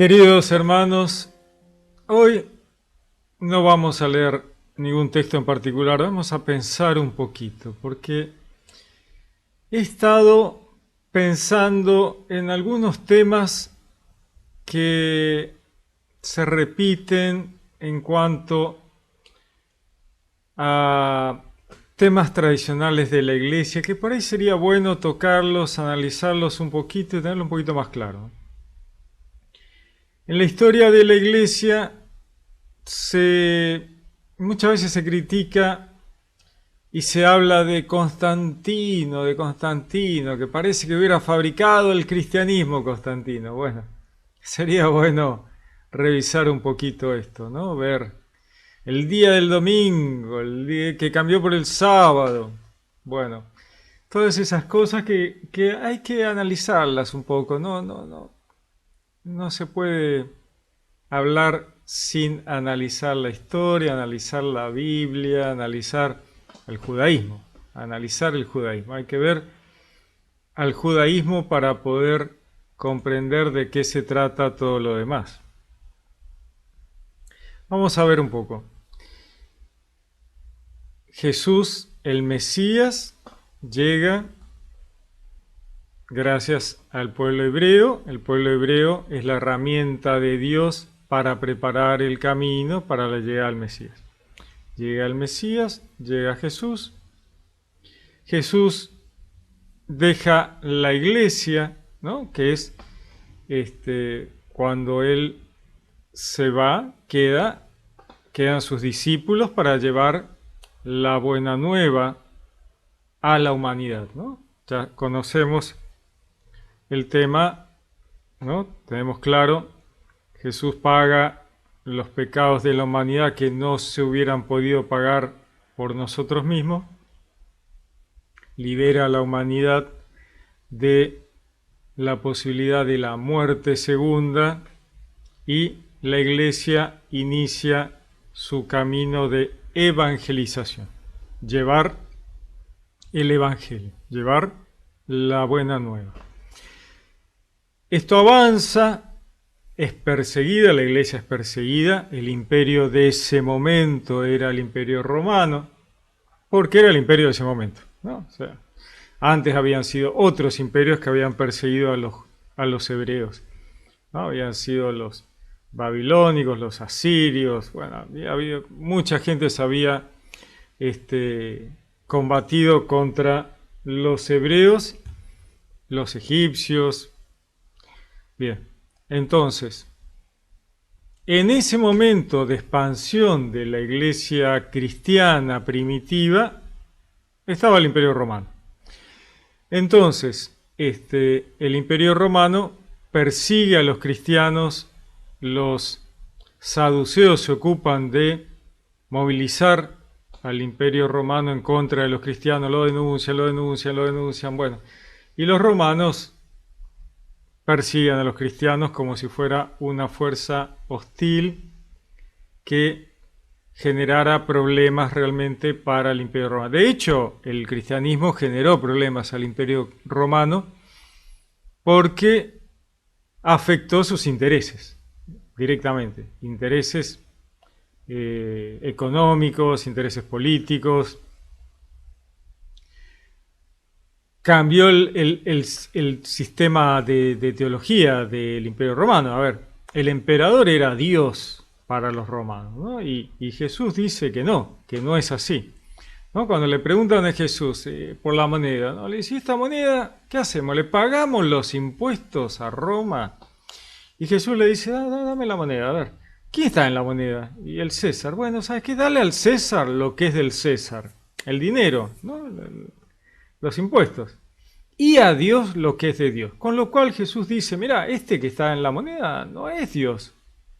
Queridos hermanos, hoy no vamos a leer ningún texto en particular, vamos a pensar un poquito, porque he estado pensando en algunos temas que se repiten en cuanto a temas tradicionales de la iglesia, que por ahí sería bueno tocarlos, analizarlos un poquito y tenerlo un poquito más claro. En la historia de la iglesia muchas veces se critica y se habla de Constantino, que parece que hubiera fabricado el cristianismo Constantino. Bueno, sería bueno revisar un poquito esto, ¿no? Ver el día del domingo, el día que cambió por el sábado. Bueno, todas esas cosas que hay que analizarlas un poco, no se puede hablar sin analizar la historia, analizar la Biblia, analizar el judaísmo. Analizar el judaísmo. Hay que ver al judaísmo para poder comprender de qué se trata todo lo demás. Vamos a ver un poco. Jesús, el Mesías, llega gracias al pueblo hebreo. El pueblo hebreo es la herramienta de Dios para preparar el camino para la llegada al Mesías. Llega el Mesías, llega Jesús. Jesús deja la iglesia, ¿no? Que es cuando él se va, quedan sus discípulos para llevar la buena nueva a la humanidad, ¿no? Ya conocemos el tema, ¿no? Tenemos claro, Jesús paga los pecados de la humanidad que no se hubieran podido pagar por nosotros mismos, libera a la humanidad de la posibilidad de la muerte segunda y la iglesia inicia su camino de evangelización, llevar el evangelio, llevar la buena nueva. Esto avanza, es perseguida, la iglesia es perseguida, el imperio de ese momento era el imperio romano, porque era el imperio de ese momento, ¿no? O sea, antes habían sido otros imperios que habían perseguido a los hebreos, ¿no? Habían sido los babilónicos, los asirios, bueno, mucha gente se había combatido contra los hebreos, los egipcios. Bien, entonces, en ese momento de expansión de la iglesia cristiana primitiva, estaba el Imperio Romano. Entonces, el Imperio Romano persigue a los cristianos, los saduceos se ocupan de movilizar al Imperio Romano en contra de los cristianos, lo denuncian, bueno, y los romanos persiguen a los cristianos como si fuera una fuerza hostil que generara problemas realmente para el Imperio Romano. De hecho, el cristianismo generó problemas al Imperio Romano porque afectó sus intereses directamente, intereses económicos, intereses políticos. Cambió el sistema de teología del Imperio Romano. A ver, el emperador era Dios para los romanos, ¿no? Y Jesús dice que no es así, ¿no? Cuando le preguntan a Jesús por la moneda, ¿no? Le dice, ¿esta moneda qué hacemos? ¿Le pagamos los impuestos a Roma? Y Jesús le dice, dame la moneda, a ver, ¿quién está en la moneda? Y el César. Bueno, ¿sabes qué? Dale al César lo que es del César, el dinero, ¿no? Los impuestos, y a Dios lo que es de Dios. Con lo cual Jesús dice, mira, este que está en la moneda no es Dios,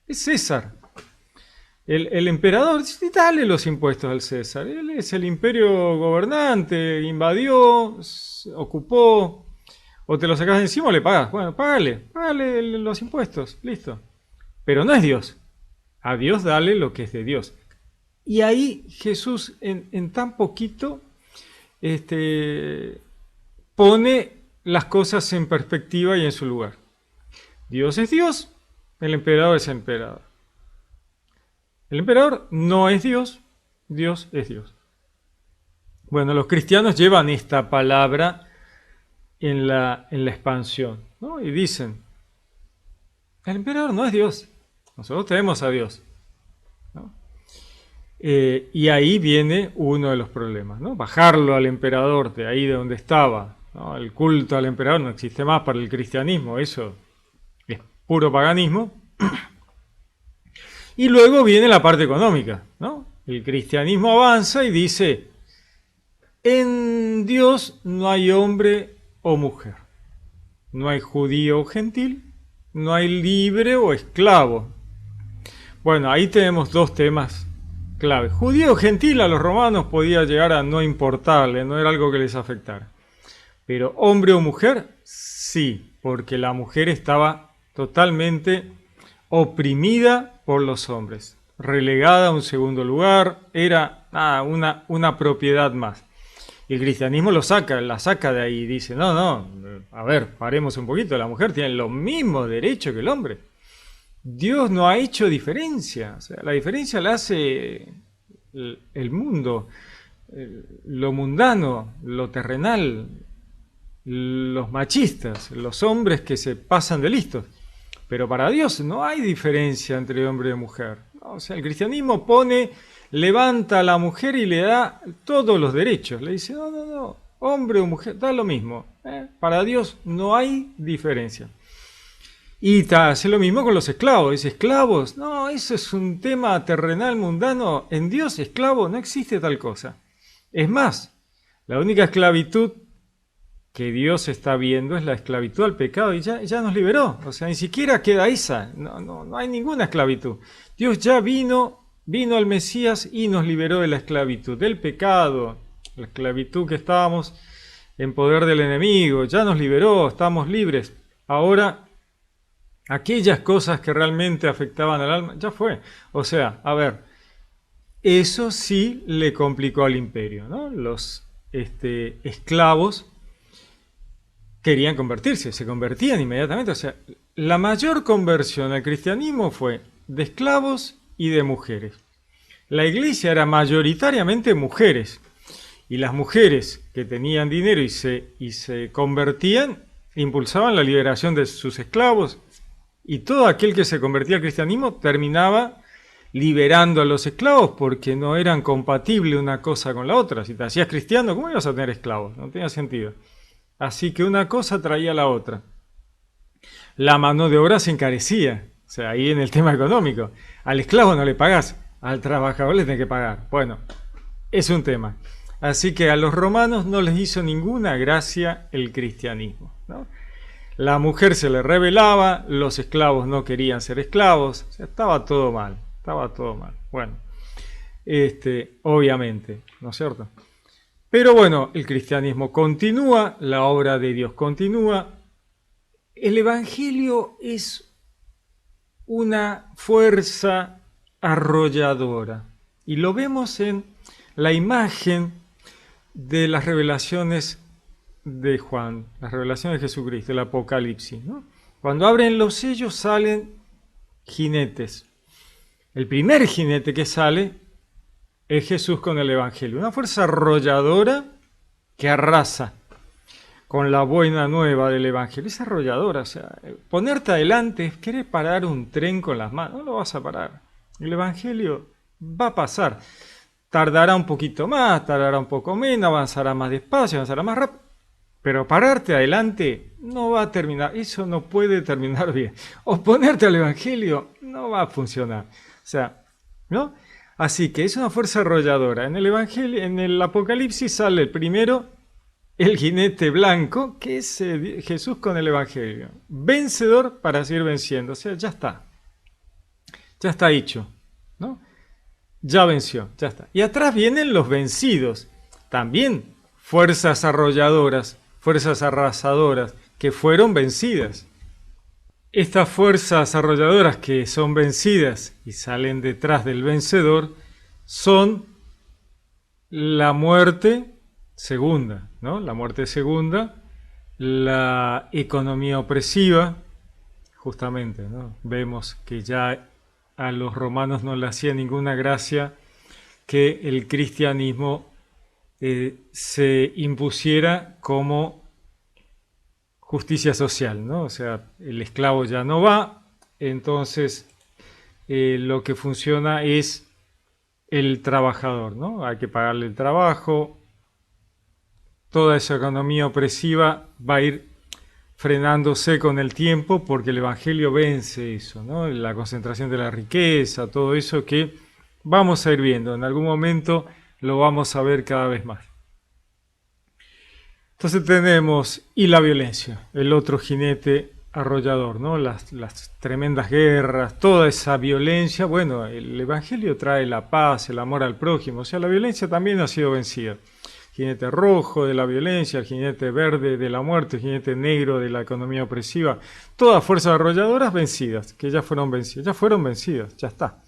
es César. El emperador dice, dale los impuestos al César. Él es el imperio gobernante, invadió, ocupó, o te lo sacas de encima o le pagas. Bueno, págale los impuestos, listo. Pero no es Dios. A Dios dale lo que es de Dios. Y ahí Jesús en tan poquito pone las cosas en perspectiva y en su lugar. Dios es Dios, El emperador es el emperador. El emperador no es Dios, Dios es Dios. Bueno, los cristianos llevan esta palabra en la expansión, ¿no? Y dicen, el emperador no es Dios, nosotros tenemos a Dios, ¿no? Y ahí viene uno de los problemas, ¿no? Bajarlo al emperador de ahí de donde estaba, ¿no? El culto al emperador no existe más para el cristianismo, eso es puro paganismo. Y luego viene la parte económica, ¿no? El cristianismo avanza y dice, en Dios no hay hombre o mujer, no hay judío o gentil, no hay libre o esclavo. Bueno, ahí tenemos dos temas clave. Judío o gentil a los romanos podía llegar a no importarle, no era algo que les afectara. Pero hombre o mujer, sí, porque la mujer estaba totalmente oprimida por los hombres, relegada a un segundo lugar, era una propiedad más. Y el cristianismo la saca de ahí y dice, no, a ver, paremos un poquito, la mujer tiene los mismos derechos que el hombre. Dios no ha hecho diferencia, o sea, la diferencia la hace el mundo, lo mundano, lo terrenal, los machistas, los hombres que se pasan de listos. Pero para Dios no hay diferencia entre hombre y mujer. O sea, el cristianismo levanta a la mujer y le da todos los derechos. Le dice, no, hombre o mujer, da lo mismo. Para Dios no hay diferencia. Y hace lo mismo con los esclavos. Dice, esclavos, no, eso es un tema terrenal, mundano. En Dios, esclavo, no existe tal cosa. Es más, la única esclavitud que Dios está viendo es la esclavitud al pecado y ya nos liberó. O sea, ni siquiera queda esa. No hay ninguna esclavitud. Dios ya vino al Mesías y nos liberó de la esclavitud, del pecado, la esclavitud que estábamos en poder del enemigo. Ya nos liberó, estamos libres. Ahora, aquellas cosas que realmente afectaban al alma, ya fue. O sea, a ver, eso sí le complicó al imperio, ¿no? Los esclavos querían convertirse, se convertían inmediatamente. O sea, la mayor conversión al cristianismo fue de esclavos y de mujeres. La iglesia era mayoritariamente mujeres. Y las mujeres que tenían dinero y se convertían, impulsaban la liberación de sus esclavos. Y todo aquel que se convertía al cristianismo terminaba liberando a los esclavos porque no eran compatibles una cosa con la otra. Si te hacías cristiano, ¿cómo ibas a tener esclavos? No tenía sentido. Así que una cosa traía la otra. La mano de obra se encarecía, o sea, ahí en el tema económico. Al esclavo no le pagás, al trabajador le tenés que pagar. Bueno, es un tema. Así que a los romanos no les hizo ninguna gracia el cristianismo, ¿no? La mujer se le rebelaba, los esclavos no querían ser esclavos, o sea, estaba todo mal. Bueno, obviamente, ¿no es cierto? Pero bueno, el cristianismo continúa, la obra de Dios continúa. El Evangelio es una fuerza arrolladora. Y lo vemos en la imagen de las revelaciones de Juan, las revelaciones de Jesucristo, el Apocalipsis, ¿no? Cuando abren los sellos salen jinetes. El primer jinete que sale es Jesús con el Evangelio, una fuerza arrolladora que arrasa con la buena nueva del Evangelio. Es arrolladora, o sea, ponerte adelante, querer parar un tren con las manos, no lo vas a parar. El Evangelio va a pasar, tardará un poquito más, tardará un poco menos, avanzará más despacio, avanzará más rápido, pero pararte adelante no va a terminar, eso no puede terminar bien. Oponerte al Evangelio no va a funcionar, o sea, ¿no? Así que es una fuerza arrolladora. En el Evangelio, en el Apocalipsis sale el primero, el jinete blanco, que es Jesús con el Evangelio. Vencedor para seguir venciendo. O sea, ya está. Ya está hecho, ¿no? Ya venció, ya está. Y atrás vienen los vencidos. También fuerzas arrolladoras, fuerzas arrasadoras, que fueron vencidas. Estas fuerzas arrolladoras que son vencidas y salen detrás del vencedor son la muerte segunda, ¿no? La muerte segunda, la economía opresiva, justamente, ¿no? Vemos que ya a los romanos no le hacía ninguna gracia que el cristianismo se impusiera como justicia social, ¿no? O sea, el esclavo ya no va, entonces lo que funciona es el trabajador, ¿no? Hay que pagarle el trabajo, toda esa economía opresiva va a ir frenándose con el tiempo porque el Evangelio vence eso, ¿no? La concentración de la riqueza, todo eso que vamos a ir viendo, en algún momento lo vamos a ver cada vez más. Entonces tenemos, y la violencia, el otro jinete arrollador, ¿no? Las tremendas guerras, toda esa violencia. Bueno, el Evangelio trae la paz, el amor al prójimo, o sea, la violencia también ha sido vencida. Jinete rojo de la violencia, el jinete verde de la muerte, el jinete negro de la economía opresiva, todas fuerzas arrolladoras vencidas, que ya fueron vencidas, ya está.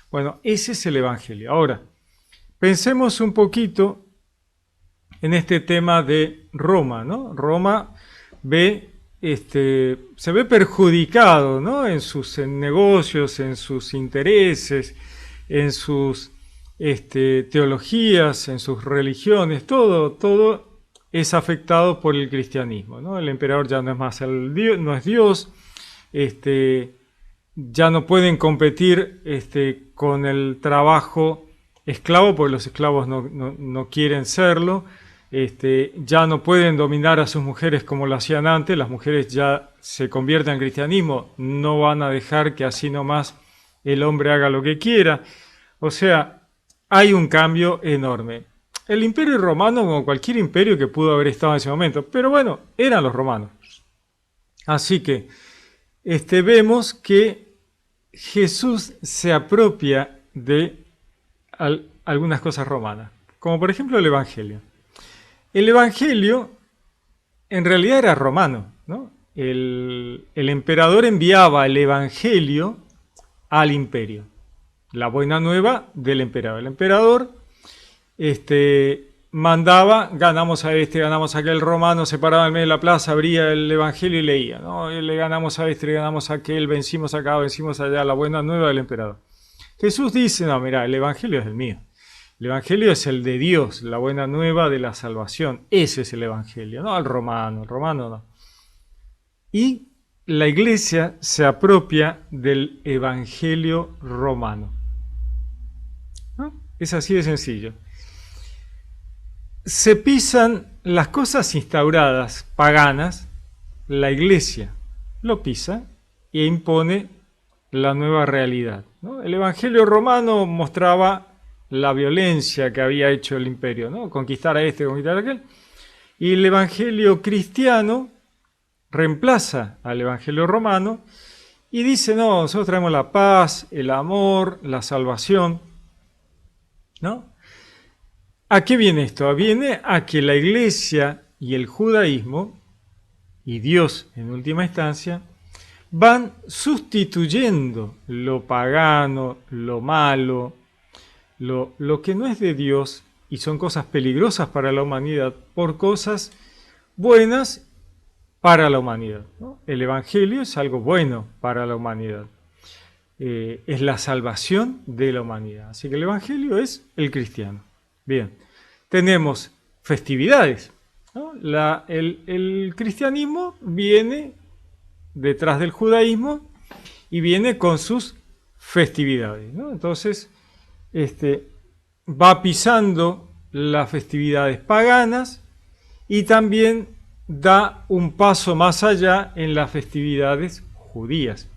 Bueno, ese es el Evangelio. Ahora, pensemos un poquito en este tema de Roma, ¿no? Roma se ve perjudicado, ¿no? En sus negocios, en sus intereses, en sus teologías, en sus religiones, todo es afectado por el cristianismo, ¿no? El emperador ya no es más no es Dios, ya no pueden competir con el trabajo esclavo, porque los esclavos no quieren serlo. Ya no pueden dominar a sus mujeres como lo hacían antes, las mujeres ya se convierten en cristianismo, no van a dejar que así nomás el hombre haga lo que quiera. O sea, hay un cambio enorme. El imperio romano, como cualquier imperio que pudo haber estado en ese momento, pero bueno, eran los romanos. Así que vemos que Jesús se apropia de algunas cosas romanas, como por ejemplo el Evangelio. El Evangelio en realidad era romano, ¿no? El emperador enviaba el Evangelio al imperio, la buena nueva del emperador. El emperador mandaba, ganamos a ganamos a aquel, romano se paraba en medio de la plaza, abría el Evangelio y leía, ¿no? Le ganamos a le ganamos a aquel, vencimos acá, vencimos allá, la buena nueva del emperador. Jesús dice, no, mira, el Evangelio es el mío. El Evangelio es el de Dios, la buena nueva de la salvación. Ese es el Evangelio, no el romano no. Y la iglesia se apropia del Evangelio romano, ¿no? Es así de sencillo. Se pisan las cosas instauradas, paganas, la iglesia lo pisa e impone la nueva realidad, ¿no? El Evangelio romano mostraba la violencia que había hecho el imperio, ¿no? Conquistar a conquistar a aquel. Y el Evangelio cristiano reemplaza al Evangelio romano y dice, no, nosotros traemos la paz, el amor, la salvación, ¿no? ¿A qué viene esto? Viene a que la iglesia y el judaísmo, y Dios en última instancia, van sustituyendo lo pagano, lo malo, lo que no es de Dios, y son cosas peligrosas para la humanidad, por cosas buenas para la humanidad, ¿no? El Evangelio es algo bueno para la humanidad. Es la salvación de la humanidad. Así que el Evangelio es el cristiano. Bien, tenemos festividades, ¿no? El cristianismo viene detrás del judaísmo y viene con sus festividades, ¿no? Entonces, va pisando las festividades paganas y también da un paso más allá en las festividades judías.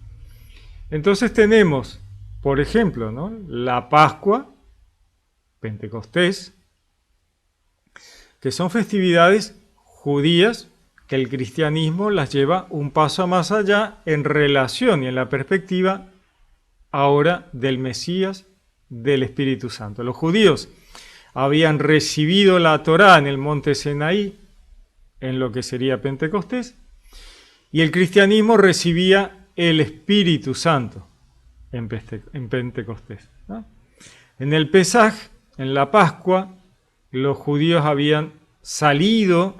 Entonces tenemos, por ejemplo, ¿no? La Pascua, Pentecostés, que son festividades judías que el cristianismo las lleva un paso más allá en relación y en la perspectiva ahora del Mesías, del Espíritu Santo. Los judíos habían recibido la Torá en el monte Sinaí, en lo que sería Pentecostés, y el cristianismo recibía el Espíritu Santo en Pentecostés, ¿no? En el Pesaj, en la Pascua, los judíos habían salido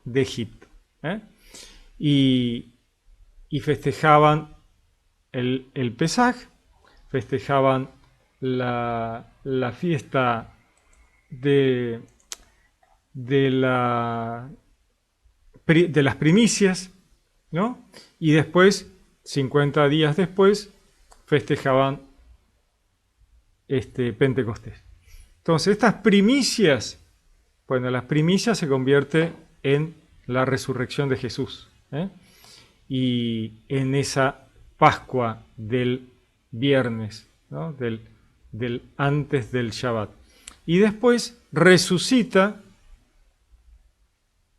de Egipto, ¿eh? Y y festejaban el Pesaj, festejaban la fiesta de las primicias, ¿no? Y después, 50 días después, festejaban Pentecostés. Entonces, estas primicias, bueno, las primicias se convierte en la resurrección de Jesús, ¿eh? Y en esa Pascua del viernes, ¿no? del antes del Shabbat. Y después resucita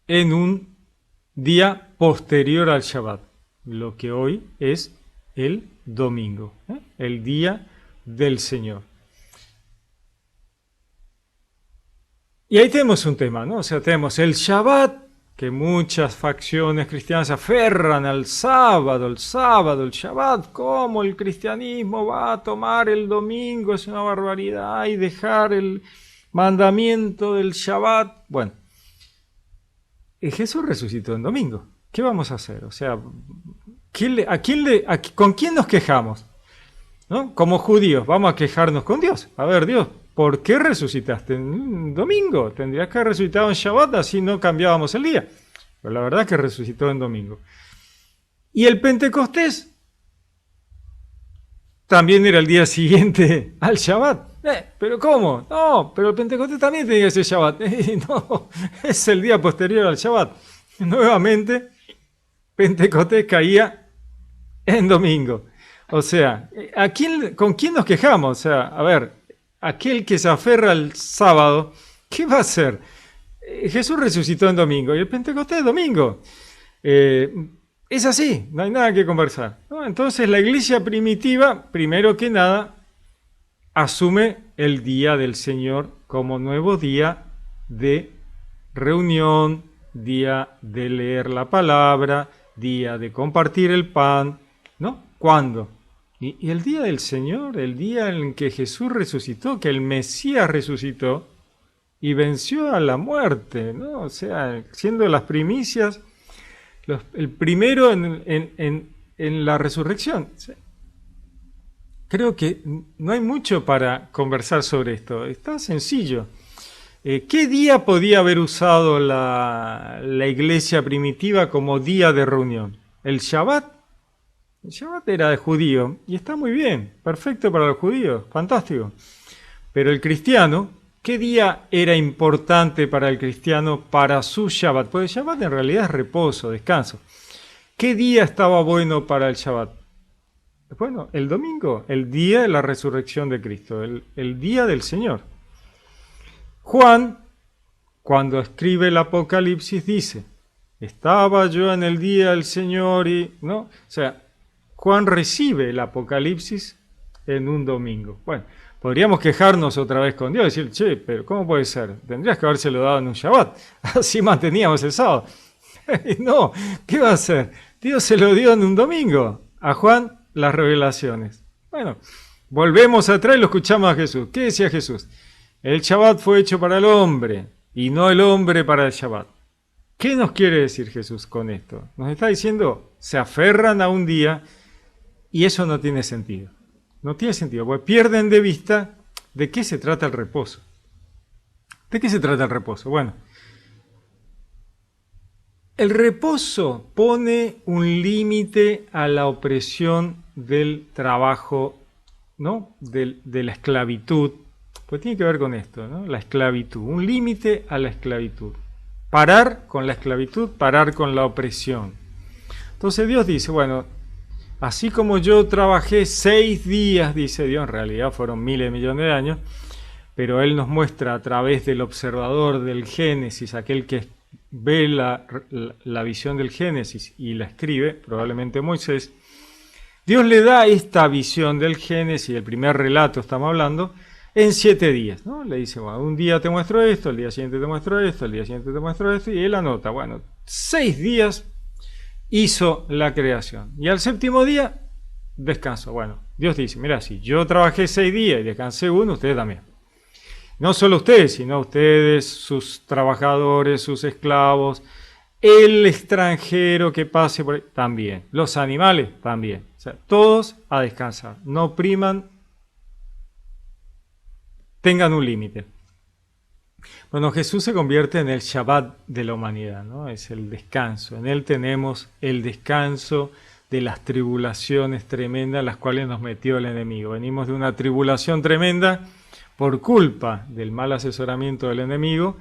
en un día posterior al Shabbat, lo que hoy es el domingo, ¿eh? El día del Señor. Y ahí tenemos un tema, ¿no? O sea, tenemos el Shabbat, que muchas facciones cristianas se aferran al sábado, el Shabbat. ¿Cómo el cristianismo va a tomar el domingo? Es una barbaridad, y dejar el mandamiento del Shabbat. Bueno, Jesús resucitó en domingo. ¿Qué vamos a hacer? O sea, ¿con quién nos quejamos? ¿No? Como judíos, vamos a quejarnos con Dios. A ver, Dios, ¿por qué resucitaste en domingo? Tendrías que haber resucitado en Shabbat, así no cambiábamos el día. Pero la verdad es que resucitó en domingo. Y el Pentecostés también era el día siguiente al Shabbat. ¿Pero cómo? No, pero el Pentecostés también tenía ese Shabbat. No, es el día posterior al Shabbat. Nuevamente, Pentecostés caía en domingo. O sea, ¿con quién nos quejamos? O sea, a ver, aquel que se aferra al sábado, ¿qué va a hacer? Jesús resucitó en domingo y el Pentecostés es domingo. Es así, no hay nada que conversar, ¿no? Entonces la iglesia primitiva, primero que nada, asume el día del Señor como nuevo día de reunión, día de leer la palabra, día de compartir el pan, ¿no? ¿Cuándo? Y el día del Señor, el día en que Jesús resucitó, que el Mesías resucitó y venció a la muerte, ¿no? O sea, siendo las primicias, el primero en la resurrección. Creo que no hay mucho para conversar sobre esto, está sencillo. ¿Qué día podía haber usado la iglesia primitiva como día de reunión? ¿El Shabbat? El Shabbat era de judío y está muy bien, perfecto para los judíos, fantástico. Pero el cristiano, ¿qué día era importante para el cristiano para su Shabbat? Porque el Shabbat en realidad es reposo, descanso. ¿Qué día estaba bueno para el Shabbat? Bueno, el domingo, el día de la resurrección de Cristo, el día del Señor. Juan, cuando escribe el Apocalipsis, dice, estaba yo en el día del Señor y... ¿no? O sea, Juan recibe el Apocalipsis en un domingo. Bueno, podríamos quejarnos otra vez con Dios y decir, che, pero ¿cómo puede ser? Tendrías que habérselo dado en un Shabbat. Así manteníamos el sábado. No, ¿qué va a hacer? Dios se lo dio en un domingo. A Juan, las revelaciones. Bueno, volvemos atrás y lo escuchamos a Jesús. ¿Qué decía Jesús? El Shabbat fue hecho para el hombre y no el hombre para el Shabbat. ¿Qué nos quiere decir Jesús con esto? Nos está diciendo, se aferran a un día y eso no tiene sentido. No tiene sentido, porque pierden de vista de qué se trata el reposo. ¿De qué se trata el reposo? Bueno, el reposo pone un límite a la opresión del trabajo, ¿no? De la esclavitud. Pues tiene que ver con esto, ¿no? La esclavitud, un límite a la esclavitud. Parar con la esclavitud, parar con la opresión. Entonces Dios dice, bueno, así como yo trabajé 6 días, dice Dios, en realidad fueron miles de millones de años, pero Él nos muestra a través del observador del Génesis, aquel que ve la visión del Génesis y la escribe, probablemente Moisés, Dios le da esta visión del Génesis, el primer relato estamos hablando, en 7 días, ¿no? Le dice, bueno, un día te muestro esto, el día siguiente te muestro esto, el día siguiente te muestro esto, y él anota, bueno, 6 días hizo la creación. Y al 7º día, descanso. Bueno, Dios dice, mira, si yo trabajé 6 días y descansé uno, ustedes también. No solo ustedes, sino ustedes, sus trabajadores, sus esclavos, El extranjero que pase por ahí, también. Los animales, también. O sea, todos a descansar. No opriman, tengan un límite. Bueno, Jesús se convierte en el Shabbat de la humanidad, ¿no? Es el descanso. En Él tenemos el descanso de las tribulaciones tremendas las cuales nos metió el enemigo. Venimos de una tribulación tremenda por culpa del mal asesoramiento del enemigo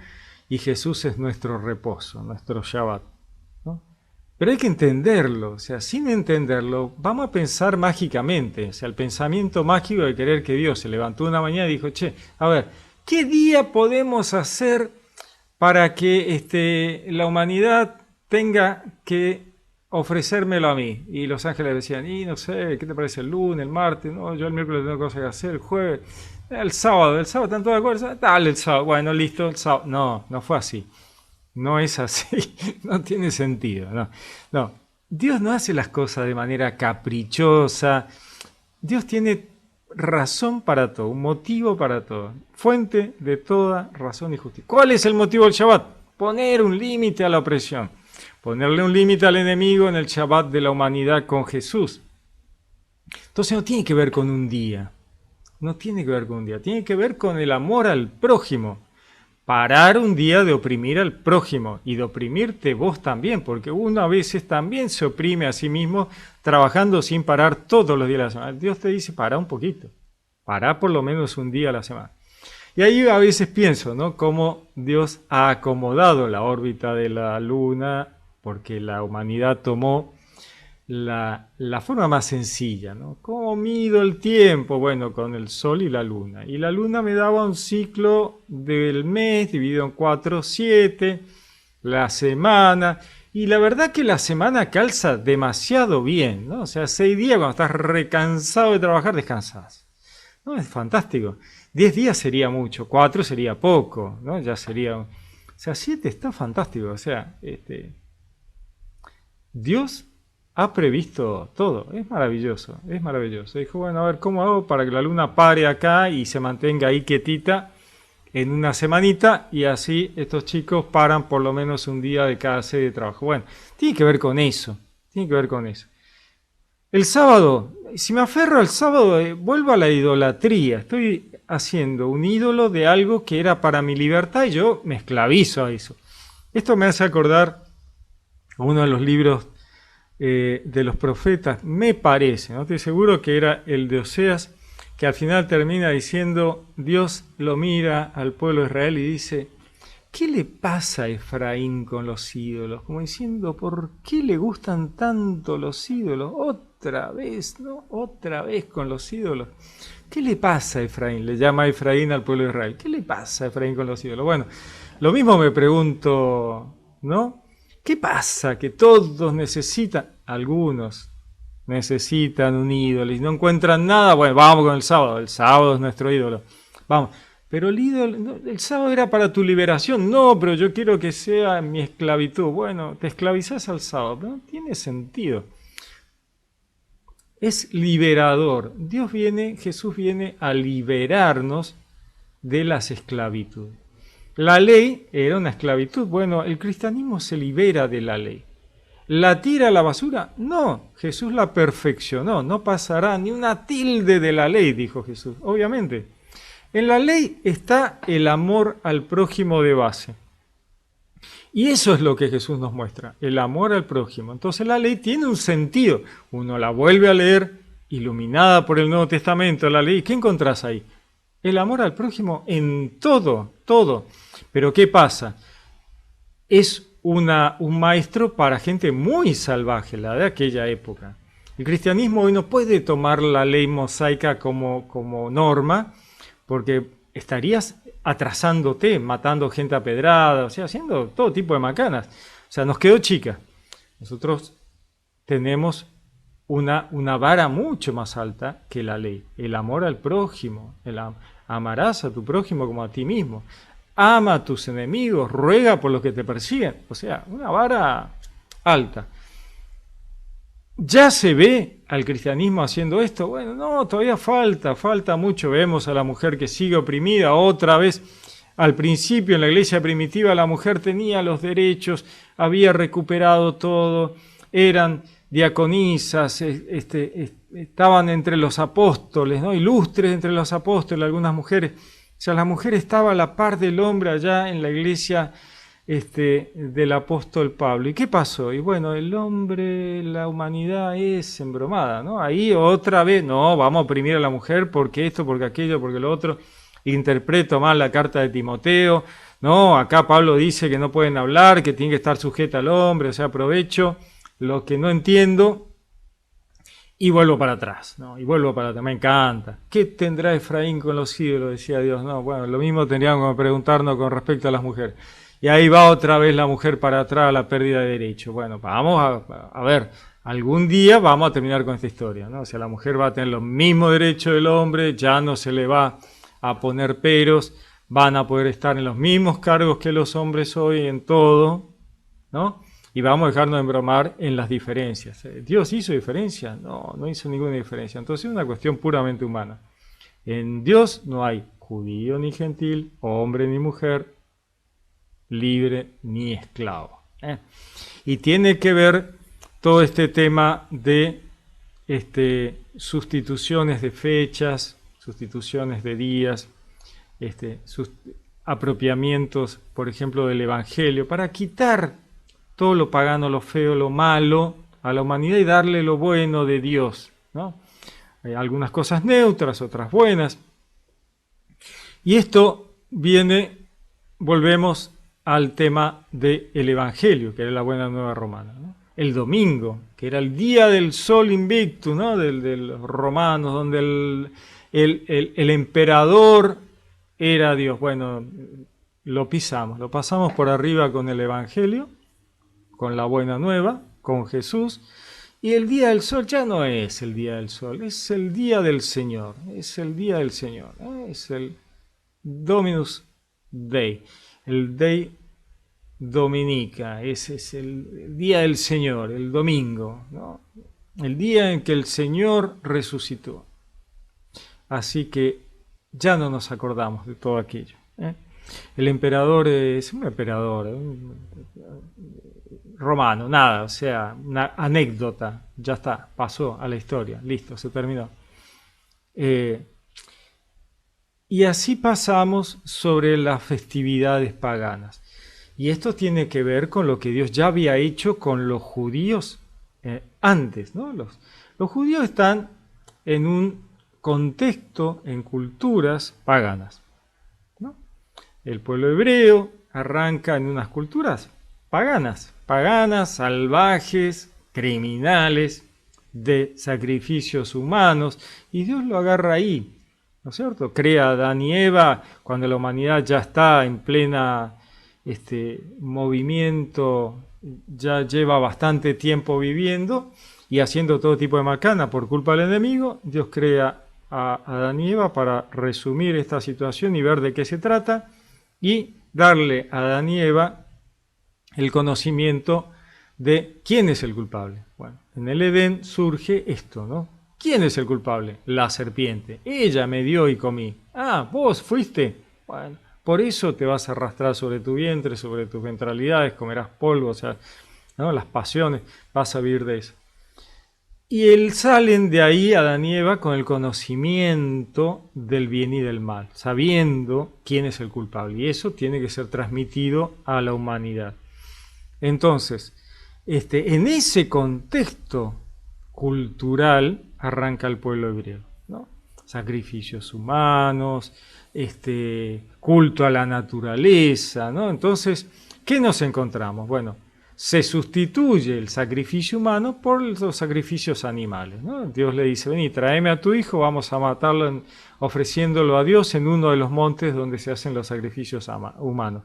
y Jesús es nuestro reposo, nuestro Shabbat, ¿no? Pero hay que entenderlo, o sea, sin entenderlo vamos a pensar mágicamente, o sea, el pensamiento mágico de querer que Dios se levantó una mañana y dijo, che, a ver, ¿qué día podemos hacer para que la humanidad tenga que ofrecérmelo a mí? Y los ángeles decían, y no sé, ¿qué te parece el lunes, el martes? No, yo el miércoles tengo cosas que hacer, el jueves, el sábado ¿están todos de acuerdo? Dale el sábado, bueno, listo, el sábado. No, no fue así. No es así, no tiene sentido. No, no. Dios no hace las cosas de manera caprichosa. Dios tiene razón para todo, un motivo para todo, fuente de toda razón y justicia. ¿Cuál es el motivo del Shabbat? Poner un límite a la opresión, ponerle un límite al enemigo en el Shabbat de la humanidad con Jesús. Entonces no tiene que ver con un día, no tiene que ver con un día, tiene que ver con el amor al prójimo. Parar un día de oprimir al prójimo y de oprimirte vos también, porque uno a veces también se oprime a sí mismo trabajando sin parar todos los días de la semana. Dios te dice, para un poquito, para por lo menos un día a la semana. Y ahí a veces pienso, ¿no? Cómo Dios ha acomodado la órbita de la luna, porque la humanidad tomó la forma más sencilla, ¿no? ¿Cómo mido el tiempo? Bueno, con el sol y la luna. Y la luna me daba un ciclo del mes dividido en 4, 7, la semana. Y la verdad que la semana calza demasiado bien, ¿no? O sea, 6 días cuando estás recansado de trabajar, descansas. ¿No? Es fantástico. 10 días sería mucho, 4 sería poco, ¿no? Ya sería... O sea, 7 está fantástico. O sea, Dios ha previsto todo, es maravilloso, es maravilloso. Dijo, bueno, a ver, ¿cómo hago para que la luna pare acá y se mantenga ahí quietita en una semanita? Y así estos chicos paran por lo menos un día de cada serie de trabajo. Bueno, tiene que ver con eso, tiene que ver con eso. El sábado, si me aferro al sábado, vuelvo a la idolatría. Estoy haciendo un ídolo de algo que era para mi libertad y yo me esclavizo a eso. Esto me hace acordar uno de los libros de los profetas, me parece, no estoy seguro, que era el de Oseas, que al final termina diciendo, Dios lo mira al pueblo de Israel y dice, ¿qué le pasa a Efraín con los ídolos? Como diciendo, ¿por qué le gustan tanto los ídolos? Otra vez, ¿no? Otra vez con los ídolos. ¿Qué le pasa a Efraín? Le llama a Efraín al pueblo de Israel. ¿Qué le pasa a Efraín con los ídolos? Bueno, lo mismo me pregunto, ¿no? ¿Qué pasa? Que todos necesitan, algunos necesitan un ídolo y no encuentran nada. Bueno, vamos con el sábado es nuestro ídolo. Vamos, pero el ídolo, no, el sábado era para tu liberación. No, pero yo quiero que sea mi esclavitud. Bueno, te esclavizás al sábado, pero no tiene sentido. Es liberador. Jesús viene a liberarnos de las esclavitudes. La ley era una esclavitud. Bueno, el cristianismo se libera de la ley. ¿La tira a la basura? No, Jesús la perfeccionó. No pasará ni una tilde de la ley, dijo Jesús. Obviamente. En la ley está el amor al prójimo de base. Y eso es lo que Jesús nos muestra, el amor al prójimo. Entonces la ley tiene un sentido. Uno la vuelve a leer, iluminada por el Nuevo Testamento, la ley. ¿Qué encontrás ahí? El amor al prójimo en todo, todo. Pero ¿qué pasa? Es un maestro para gente muy salvaje, la de aquella época. El cristianismo hoy no puede tomar la ley mosaica como norma, porque estarías atrasándote, matando gente a pedrada, o sea, haciendo todo tipo de macanas. O sea, nos quedó chica. Nosotros tenemos una vara mucho más alta que la ley. El amor al prójimo, amarás a tu prójimo como a ti mismo. Ama a tus enemigos, ruega por los que te persiguen. O sea, una vara alta. ¿Ya se ve al cristianismo haciendo esto? Bueno, no, todavía falta mucho. Vemos a la mujer que sigue oprimida otra vez. al principio en la iglesia primitiva la mujer tenía los derechos, había recuperado todo, eran diaconisas, estaban entre los apóstoles, ¿no? Ilustres entre los apóstoles, algunas mujeres. O sea, la mujer estaba a la par del hombre allá en la iglesia del apóstol Pablo. ¿Y qué pasó? Y bueno, el hombre, la humanidad es embromada, ¿no? Ahí otra vez, no, vamos a oprimir a la mujer porque esto, porque aquello, porque lo otro. Interpreto mal la carta de Timoteo, no, acá Pablo dice que no pueden hablar, que tiene que estar sujeta al hombre, o sea, aprovecho lo que no entiendo y vuelvo para atrás, ¿no? Y vuelvo para atrás, me encanta. ¿Qué tendrá Efraín con los ídolos? Decía Dios, no, bueno, lo mismo tendríamos que preguntarnos con respecto a las mujeres. Y ahí va otra vez la mujer para atrás a la pérdida de derechos. Bueno, vamos a ver, algún día vamos a terminar con esta historia, ¿no? O sea, la mujer va a tener los mismos derechos del hombre, ya no se le va a poner peros, van a poder estar en los mismos cargos que los hombres hoy en todo, ¿no? Y vamos a dejarnos de embromar en las diferencias. ¿Dios hizo diferencia? No, no hizo ninguna diferencia. Entonces es una cuestión puramente humana. En Dios no hay judío ni gentil, hombre ni mujer, libre ni esclavo. Y tiene que ver todo este tema de sustituciones de fechas, sustituciones de días, apropiamientos, por ejemplo, del Evangelio, para quitar todo lo pagano, lo feo, lo malo a la humanidad y darle lo bueno de Dios, ¿no? Hay algunas cosas neutras, otras buenas. Y esto viene, volvemos al tema del Evangelio, que era la buena nueva romana, ¿no? El domingo, que era el día del sol invictus, ¿no? de los romanos, donde el emperador era Dios. Bueno, lo pisamos, lo pasamos por arriba con el Evangelio, con la buena nueva, con Jesús, y el día del sol ya no es el día del sol, es el día del Señor, es el día del Señor, es el Dominus Dei, el Dei Dominica, ese es el día del Señor, el domingo, ¿no? El día en que el Señor resucitó. Así que ya no nos acordamos de todo aquello. El emperador es un emperador romano, nada, o sea, una anécdota, ya está, pasó a la historia, listo, se terminó. Y así pasamos sobre las festividades paganas. Y esto tiene que ver con lo que Dios ya había hecho con los judíos antes, ¿no? Los judíos están en un contexto, en culturas paganas, ¿no? El pueblo hebreo arranca en unas culturas paganas, salvajes, criminales, de sacrificios humanos, y Dios lo agarra ahí, ¿no es cierto? Crea a Adán y Eva cuando la humanidad ya está en plena movimiento, ya lleva bastante tiempo viviendo y haciendo todo tipo de macana por culpa del enemigo. Dios crea a Adán y Eva para resumir esta situación y ver de qué se trata y darle a Adán y Eva el conocimiento de quién es el culpable. Bueno, en el Edén surge esto, ¿no? ¿Quién es el culpable? La serpiente. Ella me dio y comí. Ah, vos fuiste. Bueno, por eso te vas a arrastrar sobre tu vientre, sobre tus ventralidades, comerás polvo, o sea, ¿no? Las pasiones, vas a vivir de eso. Y salen de ahí Adán y Eva con el conocimiento del bien y del mal, sabiendo quién es el culpable. Y eso tiene que ser transmitido a la humanidad. Entonces, en ese contexto cultural arranca el pueblo hebreo, ¿no? Sacrificios humanos, culto a la naturaleza, ¿no? Entonces, ¿qué nos encontramos? Bueno, se sustituye el sacrificio humano por los sacrificios animales, ¿no? Dios le dice, vení, tráeme a tu hijo, vamos a matarlo ofreciéndolo a Dios en uno de los montes donde se hacen los sacrificios humanos,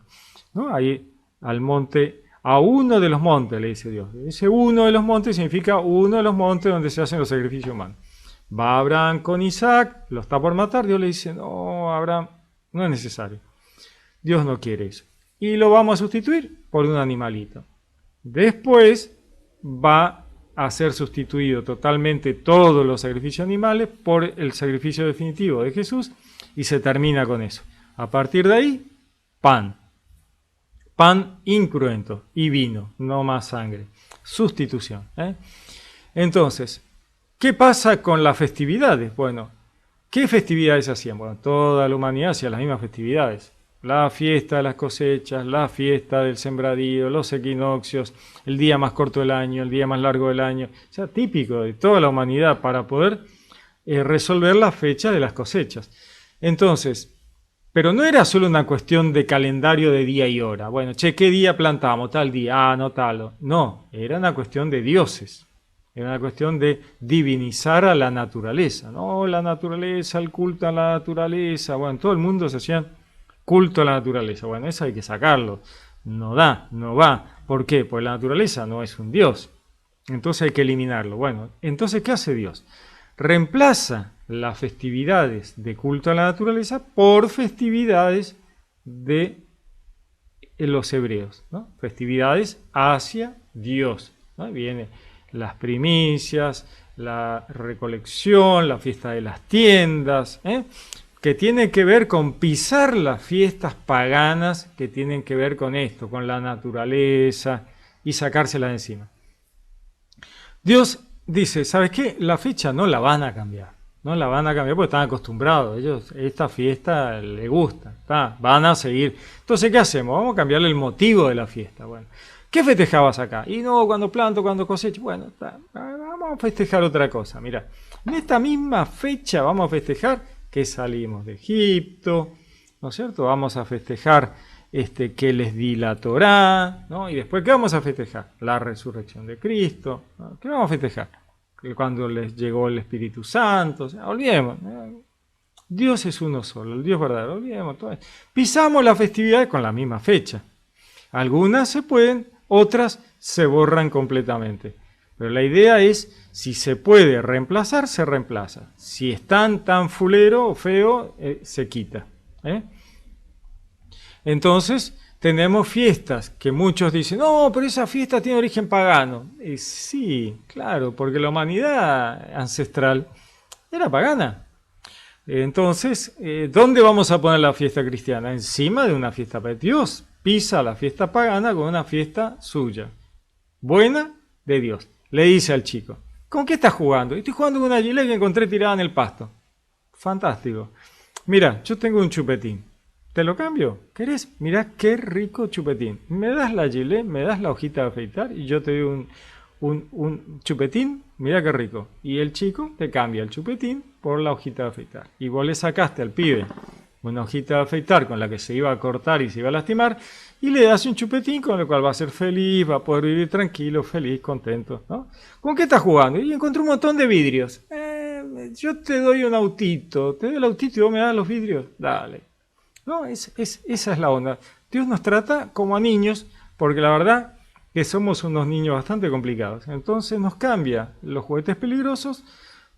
¿no? Ahí al monte, a uno de los montes, le dice Dios. Ese uno de los montes significa uno de los montes donde se hacen los sacrificios humanos. Va Abraham con Isaac, lo está por matar, Dios le dice, no, Abraham, no es necesario. Dios no quiere eso. Y lo vamos a sustituir por un animalito. Después va a ser sustituido totalmente todos los sacrificios animales por el sacrificio definitivo de Jesús y se termina con eso. A partir de ahí, pan. Pan incruento y vino, no más sangre. Sustitución. Entonces, ¿qué pasa con las festividades? Bueno, ¿qué festividades hacían? Bueno, toda la humanidad hacía las mismas festividades. La fiesta de las cosechas, la fiesta del sembradío, los equinoccios, el día más corto del año, el día más largo del año. O sea, típico de toda la humanidad para poder resolver la fecha de las cosechas. Entonces, pero no era solo una cuestión de calendario de día y hora. Bueno, che, ¿qué día plantamos? Tal día, no tal. No, era una cuestión de dioses. Era una cuestión de divinizar a la naturaleza. No, la naturaleza, el culto a la naturaleza. Bueno, todo el mundo se hacía culto a la naturaleza. Bueno, eso hay que sacarlo. No da, no va. ¿Por qué? Pues la naturaleza no es un dios. Entonces hay que eliminarlo. Bueno, entonces, ¿qué hace Dios? Reemplaza las festividades de culto a la naturaleza por festividades de los hebreos, ¿no? Festividades hacia Dios, ¿no? Vienen las primicias, la recolección, la fiesta de las tiendas, que tiene que ver con pisar las fiestas paganas que tienen que ver con esto, con la naturaleza y sacárselas de encima. Dios dice, ¿sabes qué? La fecha no la van a cambiar. No la van a cambiar porque están acostumbrados. Ellos, esta fiesta les gusta. Van a seguir. Entonces, ¿qué hacemos? Vamos a cambiarle el motivo de la fiesta. Bueno, ¿qué festejabas acá? Y no, cuando planto, cuando cosecho. Bueno, vamos a festejar otra cosa. Mira, en esta misma fecha vamos a festejar que salimos de Egipto, ¿no es cierto? Vamos a festejar que les di la Torá, ¿no? Y después, ¿qué vamos a festejar? La resurrección de Cristo, ¿no? ¿Qué vamos a festejar? Cuando les llegó el Espíritu Santo, o sea, olvidemos, ¿no? Dios es uno solo, el Dios verdadero, olvidemos todo eso. Pisamos la festividad con la misma fecha. Algunas se pueden, otras se borran completamente. Pero la idea es, si se puede reemplazar, se reemplaza. Si es tan fulero o feo, se quita. Entonces, tenemos fiestas que muchos dicen, no, pero esa fiesta tiene origen pagano. Sí, claro, porque la humanidad ancestral era pagana. Entonces, ¿dónde vamos a poner la fiesta cristiana? Encima de una fiesta para Dios. Pisa la fiesta pagana con una fiesta suya. Buena de Dios. Le dice al chico, ¿con qué estás jugando? Estoy jugando con una gilet que encontré tirada en el pasto. Fantástico. Mira, yo tengo un chupetín. ¿Te lo cambio? ¿Querés? Mirá qué rico chupetín. Me das la gilet, me das la hojita de afeitar y yo te doy un chupetín. Mirá qué rico. Y el chico te cambia el chupetín por la hojita de afeitar. Y vos le sacaste al pibe una hojita de afeitar con la que se iba a cortar y se iba a lastimar y le das un chupetín con el cual va a ser feliz, va a poder vivir tranquilo, feliz, contento, ¿no? ¿Con qué estás jugando? Y encontré un montón de vidrios. Yo te doy un autito. Te doy el autito y vos me das los vidrios. Dale. No, esa es la onda. Dios nos trata como a niños, porque la verdad que somos unos niños bastante complicados. Entonces nos cambia los juguetes peligrosos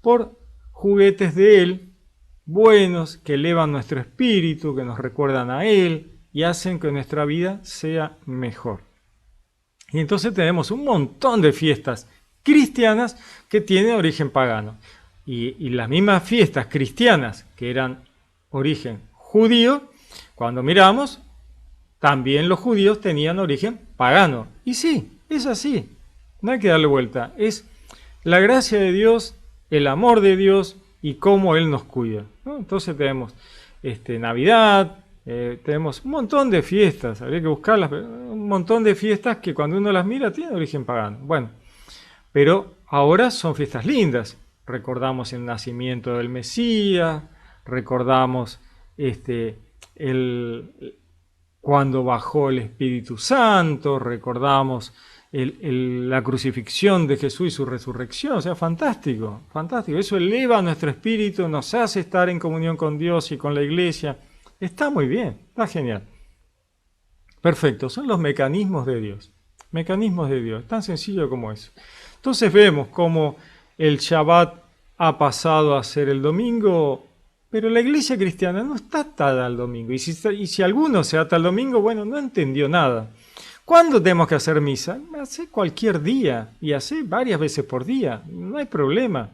por juguetes de Él, buenos, que elevan nuestro espíritu, que nos recuerdan a Él y hacen que nuestra vida sea mejor. Y entonces tenemos un montón de fiestas cristianas que tienen origen pagano. Y las mismas fiestas cristianas que eran origen judío, cuando miramos, también los judíos tenían origen pagano. Y sí, es así. No hay que darle vuelta. Es la gracia de Dios, el amor de Dios y cómo Él nos cuida, ¿no? Entonces tenemos Navidad, tenemos un montón de fiestas, habría que buscarlas, pero un montón de fiestas que cuando uno las mira tienen origen pagano. Bueno, pero ahora son fiestas lindas. Recordamos el nacimiento del Mesías, recordamos cuando bajó el Espíritu Santo, recordamos la crucifixión de Jesús y su resurrección. O sea, fantástico, fantástico. Eso eleva nuestro espíritu, nos hace estar en comunión con Dios y con la iglesia. Está muy bien, está genial. Perfecto, son los mecanismos de Dios. Mecanismos de Dios, tan sencillo como eso. Entonces vemos cómo el Shabbat ha pasado a ser el domingo, pero la iglesia cristiana no está atada al domingo. Y si alguno se ata al domingo, bueno, no entendió nada. ¿Cuándo tenemos que hacer misa? Hace cualquier día y hace varias veces por día, no hay problema.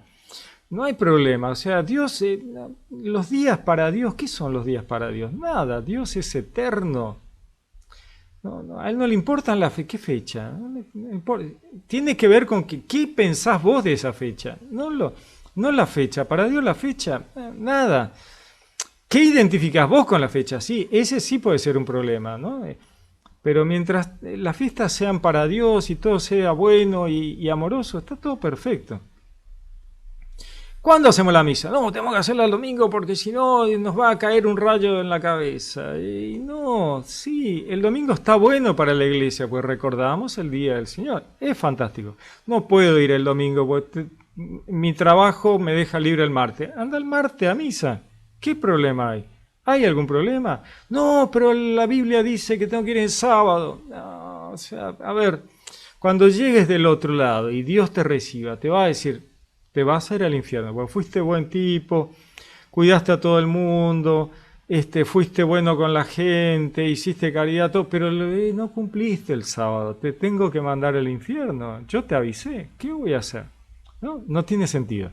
no hay problema. O sea, Dios, los días para Dios, ¿qué son los días para Dios? Nada, Dios es eterno. A él no le importan la fe, ¿qué fecha? No importa. Tiene que ver con qué pensás vos de esa fecha. No la fecha, para Dios la fecha, nada. ¿Qué identificás vos con la fecha? Sí, ese sí puede ser un problema, ¿no? Pero mientras las fiestas sean para Dios y todo sea bueno y amoroso, está todo perfecto. ¿Cuándo hacemos la misa? No, tenemos que hacerla el domingo porque si no nos va a caer un rayo en la cabeza. Y no, sí, el domingo está bueno para la iglesia, pues recordamos el Día del Señor. Es fantástico. No puedo ir el domingo porque mi trabajo me deja libre el martes. Anda el martes a misa. ¿Qué problema hay? ¿Hay algún problema? No, pero la Biblia dice que tengo que ir el sábado. No, o sea, a ver, cuando llegues del otro lado y Dios te reciba, te va a decir, te vas a ir al infierno, porque fuiste buen tipo, cuidaste a todo el mundo, fuiste bueno con la gente, hiciste caridad, todo, pero no cumpliste el sábado, te tengo que mandar al infierno. Yo te avisé, ¿qué voy a hacer? No tiene sentido.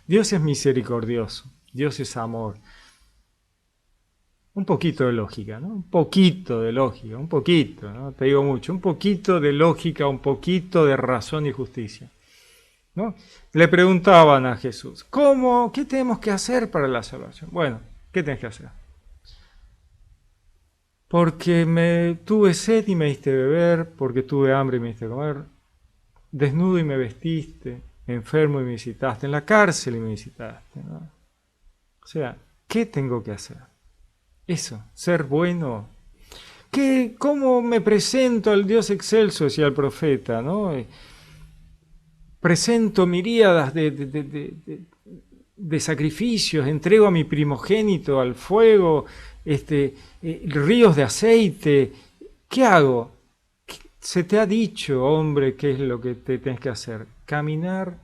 Dios es misericordioso, Dios es amor. Un poquito de lógica, ¿no? Un poquito de lógica, un poquito, ¿no? Te digo mucho, un poquito de lógica, un poquito de razón y justicia, ¿no? Le preguntaban a Jesús, ¿cómo? ¿Qué tenemos que hacer para la salvación? Bueno, ¿qué tenés que hacer? Porque tuve sed y me diste beber, porque tuve hambre y me diste comer, desnudo y me vestiste, enfermo y me visitaste, en la cárcel y me visitaste, ¿no? O sea, ¿qué tengo que hacer? Eso, ser bueno. ¿Cómo me presento al Dios excelso? Decía el profeta, ¿no? Presento miríadas de sacrificios, entrego a mi primogénito al fuego, ríos de aceite. ¿Qué hago? Se te ha dicho, hombre, qué es lo que te tienes que hacer. Caminar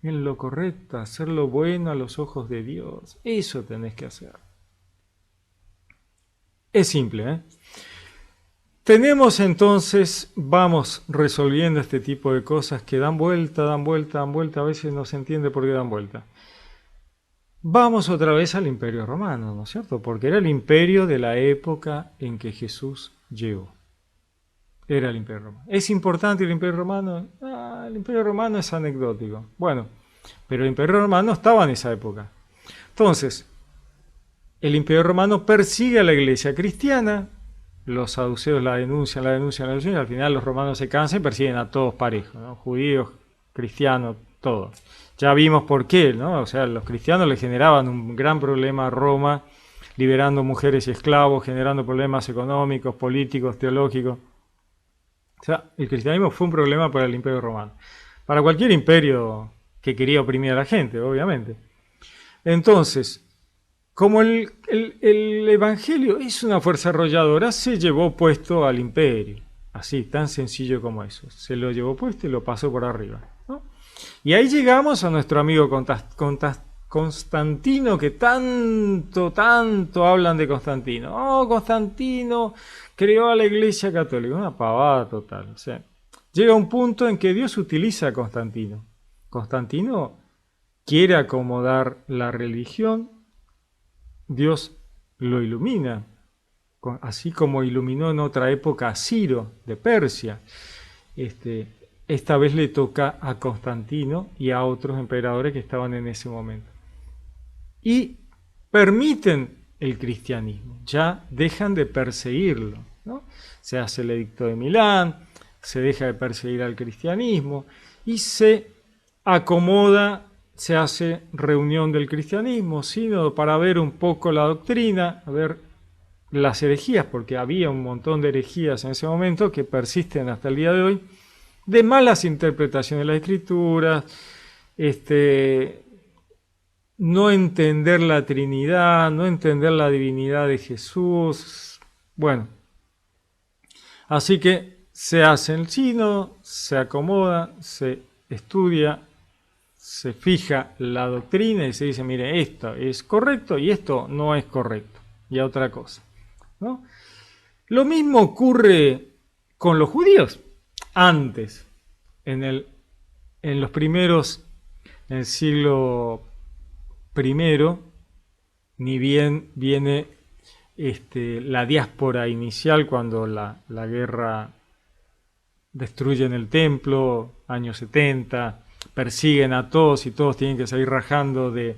en lo correcto, hacer lo bueno a los ojos de Dios. Eso tenés que hacer. Es simple, ¿eh? Tenemos entonces, vamos resolviendo este tipo de cosas que dan vuelta, dan vuelta, dan vuelta, a veces no se entiende por qué dan vuelta. Vamos otra vez al Imperio Romano, ¿no es cierto? Porque era el imperio de la época en que Jesús llegó. Era el Imperio Romano. ¿Es importante el Imperio Romano? El Imperio Romano es anecdótico. Bueno, pero el Imperio Romano estaba en esa época. Entonces, el Imperio Romano persigue a la iglesia cristiana, los saduceos la denuncian, y al final los romanos se cansan y persiguen a todos parejos, ¿no? Judíos, cristianos, todos. Ya vimos por qué, ¿no? O sea, los cristianos le generaban un gran problema a Roma, liberando mujeres y esclavos, generando problemas económicos, políticos, teológicos. O sea, el cristianismo fue un problema para el Imperio Romano. Para cualquier imperio que quería oprimir a la gente, obviamente. Entonces, como el Evangelio es una fuerza arrolladora, se llevó puesto al imperio. Así, tan sencillo como eso. Se lo llevó puesto y lo pasó por arriba, ¿no? Y ahí llegamos a nuestro amigo Constantino, que tanto hablan de Constantino. Oh, Constantino creó a la Iglesia Católica. Una pavada total. O sea, llega un punto en que Dios utiliza a Constantino. Constantino quiere acomodar la religión. Dios lo ilumina, así como iluminó en otra época a Ciro de Persia. Esta vez le toca a Constantino y a otros emperadores que estaban en ese momento. Y permiten el cristianismo, ya dejan de perseguirlo, ¿no? Se hace el edicto de Milán, se deja de perseguir al cristianismo y se acomoda. Se hace reunión del cristianismo, sínodo, para ver un poco la doctrina, a ver las herejías, porque había un montón de herejías en ese momento que persisten hasta el día de hoy, de malas interpretaciones de las escrituras, no entender la Trinidad, no entender la divinidad de Jesús. Bueno, así que se hace el sínodo, se acomoda, se estudia, se fija la doctrina y se dice, mire, esto es correcto y esto no es correcto, y a otra cosa, ¿no? Lo mismo ocurre con los judíos. Antes, en los primeros en el siglo primero, ni bien viene la diáspora inicial cuando la guerra destruyen el templo, años 70, persiguen a todos y todos tienen que salir rajando de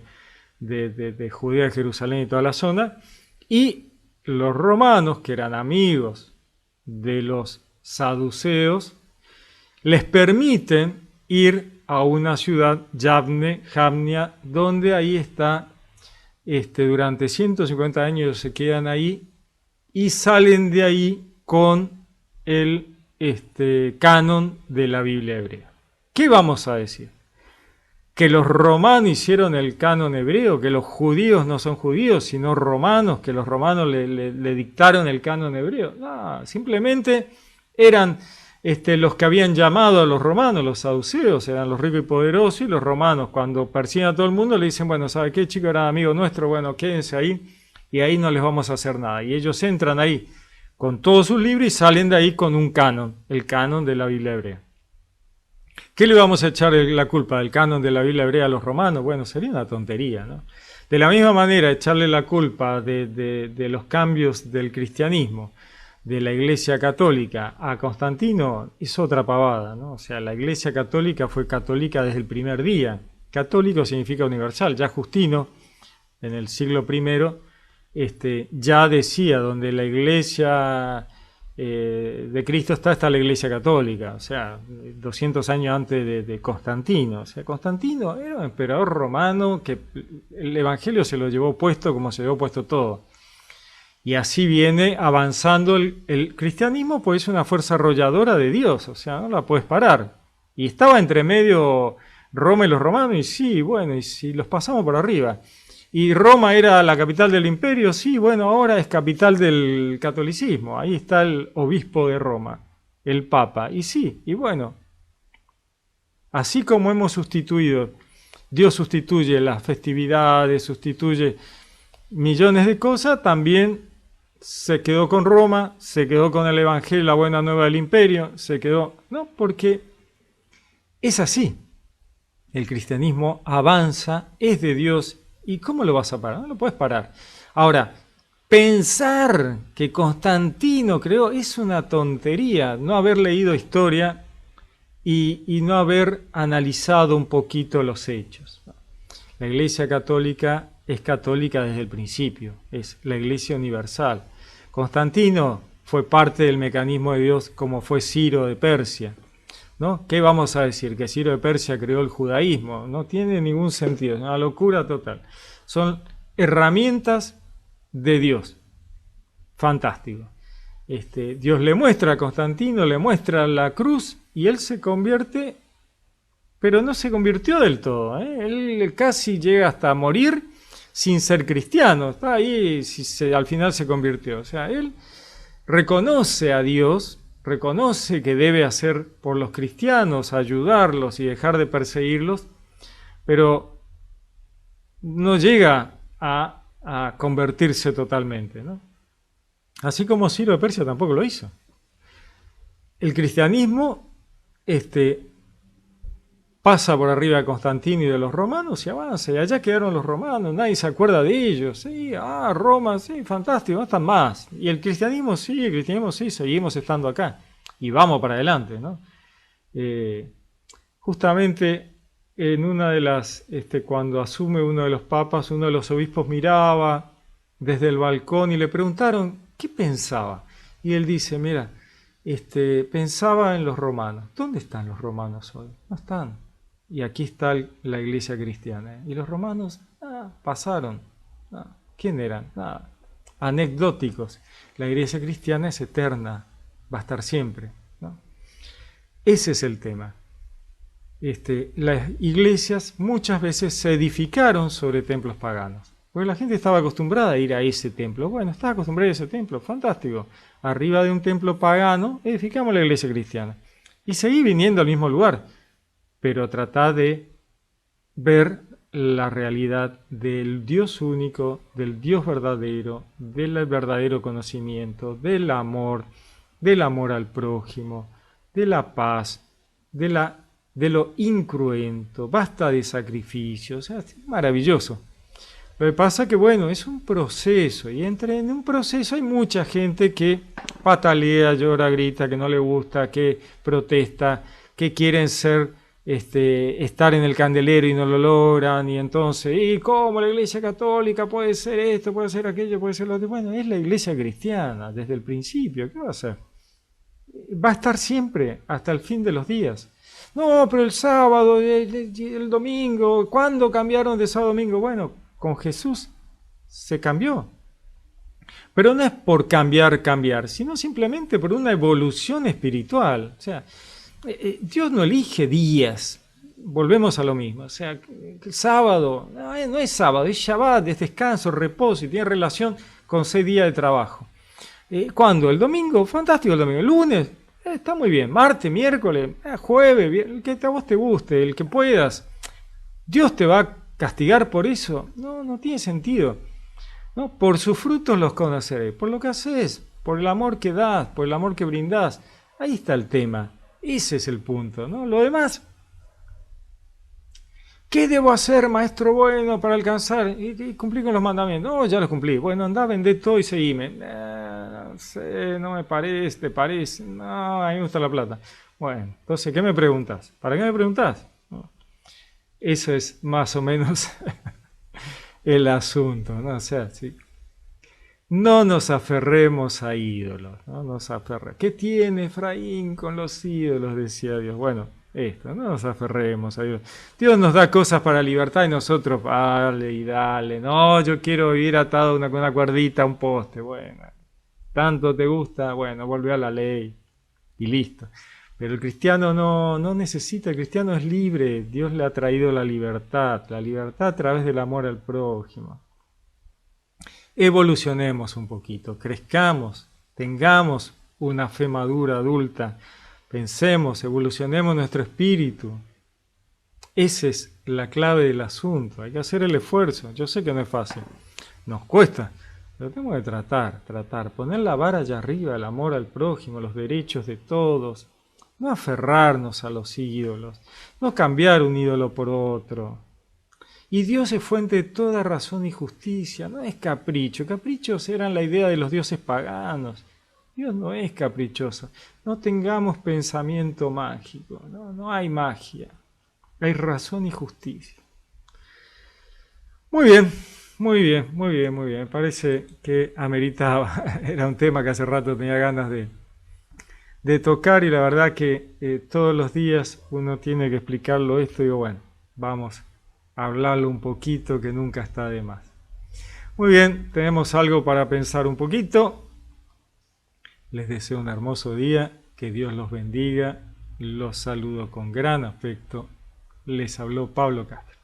Judea, Jerusalén y toda la zona, y los romanos, que eran amigos de los saduceos, les permiten ir a una ciudad, Yavne, Jamnia, donde ahí está, durante 150 años se quedan ahí y salen de ahí con el canon de la Biblia hebrea. ¿Qué vamos a decir? ¿Que los romanos hicieron el canon hebreo? ¿Que los judíos no son judíos, sino romanos? ¿Que los romanos le dictaron el canon hebreo? No, simplemente eran los que habían llamado a los romanos, los saduceos, eran los ricos y poderosos, y los romanos, cuando persiguen a todo el mundo, le dicen, bueno, ¿sabe qué, chicos? Eran amigos nuestros, bueno, quédense ahí, y ahí no les vamos a hacer nada. Y ellos entran ahí con todos sus libros y salen de ahí con un canon, el canon de la Biblia hebrea. ¿Qué le vamos a echar la culpa del canon de la Biblia hebrea a los romanos? Bueno, sería una tontería, ¿no? De la misma manera, echarle la culpa de los cambios del cristianismo, de la Iglesia Católica a Constantino, es otra pavada, ¿no? O sea, la Iglesia Católica fue católica desde el primer día. Católico significa universal. Ya Justino, en el siglo I, ya decía, donde la Iglesia de Cristo está la Iglesia Católica, o sea, 200 años antes de Constantino. O sea, Constantino era un emperador romano que el Evangelio se lo llevó puesto como se llevó puesto todo. Y así viene avanzando el cristianismo, pues es una fuerza arrolladora de Dios, o sea, no la puedes parar. Y estaba entre medio Roma y los romanos, y sí, bueno, y si los pasamos por arriba. Y Roma era la capital del imperio, sí, bueno, ahora es capital del catolicismo. Ahí está el obispo de Roma, el papa. Y sí, y bueno, así como hemos sustituido, Dios sustituye las festividades, sustituye millones de cosas, también se quedó con Roma, se quedó con el Evangelio, la buena nueva del imperio, se quedó, no, porque es así. El cristianismo avanza, es de Dios. ¿Y cómo lo vas a parar? No lo puedes parar. Ahora, pensar que Constantino creó es una tontería. No haber leído historia y no haber analizado un poquito los hechos. La Iglesia Católica es católica desde el principio. Es la Iglesia universal. Constantino fue parte del mecanismo de Dios como fue Ciro de Persia, ¿no? ¿Qué vamos a decir? Que Ciro de Persia creó el judaísmo. No tiene ningún sentido, es una locura total. Son herramientas de Dios. Fantástico. Dios le muestra a Constantino, le muestra la cruz y él se convierte, pero no se convirtió del todo, ¿eh? Él casi llega hasta morir sin ser cristiano. Está ahí, al final se convirtió. O sea, él reconoce a Dios, reconoce que debe hacer por los cristianos, ayudarlos y dejar de perseguirlos, pero no llega a convertirse totalmente, ¿no? Así como Ciro de Persia tampoco lo hizo. El cristianismo pasa por arriba de Constantino y de los romanos y avanza, y allá quedaron los romanos, nadie se acuerda de ellos. Sí, Roma, sí, fantástico, no están más. Y el cristianismo sí, seguimos estando acá y vamos para adelante, ¿no? Justamente en una de las, cuando asume uno de los papas, uno de los obispos miraba desde el balcón y le preguntaron qué pensaba. Y él dice, mira, pensaba en los romanos. ¿Dónde están los romanos hoy? No están. Y aquí está la iglesia cristiana. Y los romanos pasaron. ¿Quién eran? Anecdóticos. La iglesia cristiana es eterna, va a estar siempre, ¿no? Ese es el tema. Las iglesias muchas veces se edificaron sobre templos paganos, porque la gente estaba acostumbrada a ir a ese templo. Bueno, estaba acostumbrada a ese templo, fantástico. Arriba de un templo pagano edificamos la iglesia cristiana. Y seguí viniendo al mismo lugar, pero tratá de ver la realidad del Dios único, del Dios verdadero, del verdadero conocimiento, del amor al prójimo, de la paz, de la de lo incruento, basta de sacrificios, o sea, es maravilloso. Lo que pasa es que, bueno, es un proceso, y en un proceso hay mucha gente que patalea, llora, grita, que no le gusta, que protesta, que quieren estar en el candelero y no lo logran, y entonces, ¿y cómo la Iglesia Católica puede ser esto, puede ser aquello, puede ser lo otro? Bueno, es la Iglesia cristiana desde el principio, ¿qué va a hacer? Va a estar siempre, hasta el fin de los días. No, pero el sábado, el domingo, ¿cuándo cambiaron de sábado a domingo? Bueno, con Jesús se cambió. Pero no es por cambiar, sino simplemente por una evolución espiritual. O sea, Dios no elige días. Volvemos a lo mismo. O sea, el sábado, no es sábado, es Shabbat, es descanso, reposo y tiene relación con 6 días de trabajo. ¿Cuándo? ¿El domingo? Fantástico el domingo. ¿El lunes? Está muy bien. Martes, miércoles, jueves, el que a vos te guste, el que puedas. ¿Dios te va a castigar por eso? No, no tiene sentido. ¿No? Por sus frutos los conoceréis. Por lo que haces, por el amor que das, por el amor que brindás. Ahí está el tema. Ese es el punto, ¿no? Lo demás, ¿qué debo hacer, maestro bueno, para alcanzar y cumplir con los mandamientos? No, ya los cumplí. Bueno, andá, vendé todo y seguime. No sé, no me parece, ¿te parece? No, a mí me gusta la plata. Bueno, entonces, ¿qué me preguntas? ¿Para qué me preguntas? No. Eso es más o menos el asunto, ¿no? O sea, sí. No nos aferremos a ídolos, no nos aferremos. ¿Qué tiene Efraín con los ídolos? Decía Dios. Bueno, esto, no nos aferremos a Dios. Dios nos da cosas para libertad y nosotros, dale y dale. No, yo quiero vivir atado con una cuerdita a un poste. Bueno, tanto te gusta, bueno, volvé a la ley y listo. Pero el cristiano no necesita, el cristiano es libre. Dios le ha traído la libertad a través del amor al prójimo. Evolucionemos un poquito, crezcamos, tengamos una fe madura, adulta, pensemos, evolucionemos nuestro espíritu. Esa es la clave del asunto, hay que hacer el esfuerzo. Yo sé que no es fácil, nos cuesta, pero tenemos que tratar, poner la vara allá arriba, el amor al prójimo, los derechos de todos, no aferrarnos a los ídolos, no cambiar un ídolo por otro. Y Dios es fuente de toda razón y justicia, no es capricho. Caprichos eran la idea de los dioses paganos. Dios no es caprichoso. No tengamos pensamiento mágico, no hay magia. Hay razón y justicia. Muy bien, muy bien, muy bien, muy bien. Me parece que ameritaba. Era un tema que hace rato tenía ganas de tocar y la verdad que todos los días uno tiene que explicarlo esto y digo, bueno, vamos hablarlo un poquito que nunca está de más. Muy bien, tenemos algo para pensar un poquito. Les deseo un hermoso día, que Dios los bendiga. Los saludo con gran afecto. Les habló Pablo Castro.